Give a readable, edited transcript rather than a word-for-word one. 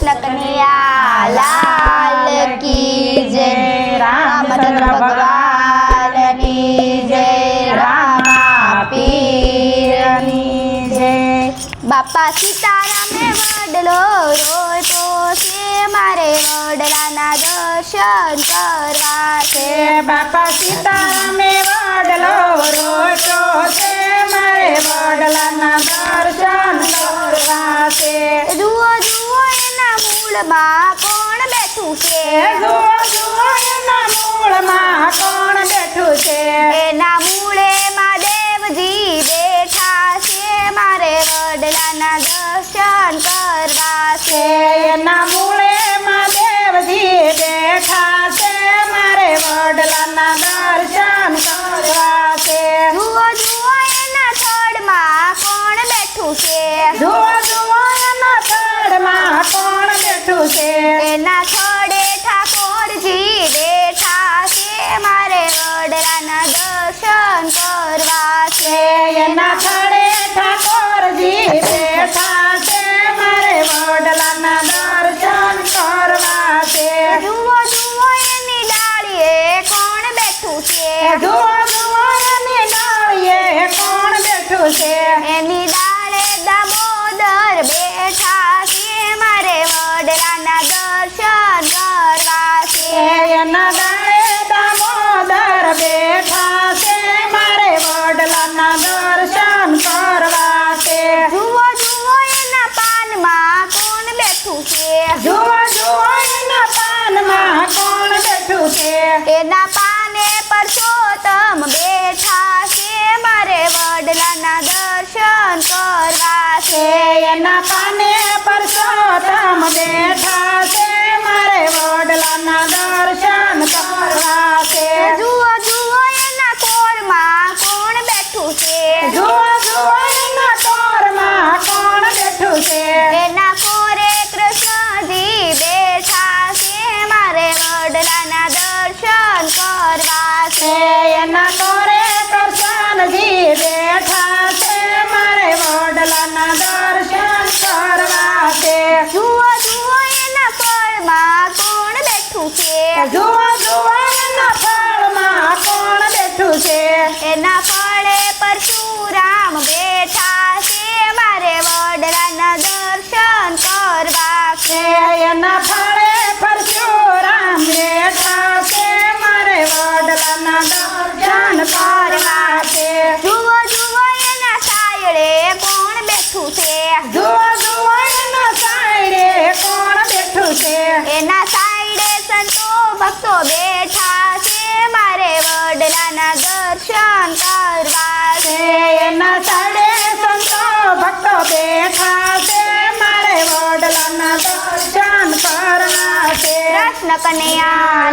कृष्ण कन्हैया लाल की जय। रामचंद्र भगवान की जय। रामा पीરની जय। બાપા સીતારામે વડલો રોટો છે, મારે વડલાના દર્શન કરવા છે। બાપા સીતારામે વડલો રોટો છે, મારે વડલાના દર્શન કરવા છે। જુઓ જુઓ એના મૂળમાં કોણ બેઠું છે, જુઓ જુઓ એના મૂળમાં કોણ બેઠું છે। એના મૂળે મહાદેવજી બેઠા છે, મારે વડલાના દર્શન કરવા છે। એના મૂળે મહાદેવજી બેઠા છે, મારે વડલાના દર્શન કરવા છે। જુઓ જુઓ એના થડમાં કોણ બેઠું છે, જુઓ જુઓ એના થડમાં કોણ બેઠું છે। એના થડે ઠાકોરજી બેઠા છે, મારે વડલાના દર્શન કરવા છે। એના થડે ઠાકોરજી બેઠા છે, મારે વડલાના દર્શન કરવા છે। જુઓ જુઓ એની ડાળીએ કોણ બેઠું છે, જુઓ જુઓ એની ડાળીએ કોણ બેઠું છે। એની ડાળે દામોદર બેઠા છે, મારે વડલાના દર્શન કરવા છે। એના ડાળે દામોદર બેઠા છે, મારે વડલાના દર્શન કરવા છે। જુઓ જુઓ એના પાનમાં કોણ બેઠું છે, જુઓ જુઓ એના પાનમાં કોણ બેઠું છે। એના પાને પરસોત્તમ બેઠા છે, મારે વડલાના દર્શન કરવા છે। એના પાને પરસોત્તમ બેઠા છે, મારે વડલાના દર્શન કરવા છે। જુઓ જુઓ એના કોરમાં કોણ બેઠું છે, જુઓ જુઓ એના કોરમાં કોણ બેઠું છે। એના કોરે કૃષ્ણજી બેઠા છે, મારે વડલાના દર્શન કરવા છે। એના કોરે કૃષ્ણજી બેઠા છે, મારે વડલાના દર્શન કરવા છે। જુઓ જુઓ એના ફળમાં કોણ બેઠું છે, જુઓ જુઓ એના ફળમાં કોણ બેઠું છે। એના ફળે પરશુરામ બેઠા છે, મારે વડલાના દર્શન કરવા છે। એના ફળે પરશુરામ બેઠા છે, મારે વડલાના દર્શન કરવા છે। જુઓ જુઓ એના સાયડે કોણ બેઠું છે, જુઓ જુઓ એના સાયડે કોણ બેઠું છે। એના સાયડે સંતો ભક્તો બેઠા છે, મારે વડલાના દર્શન કરવા છે। એના સાડે સંતો ભક્તો બેઠા છે, મારે વડલાના દર્શન કરવા છે। કૃષ્ણ કનૈયા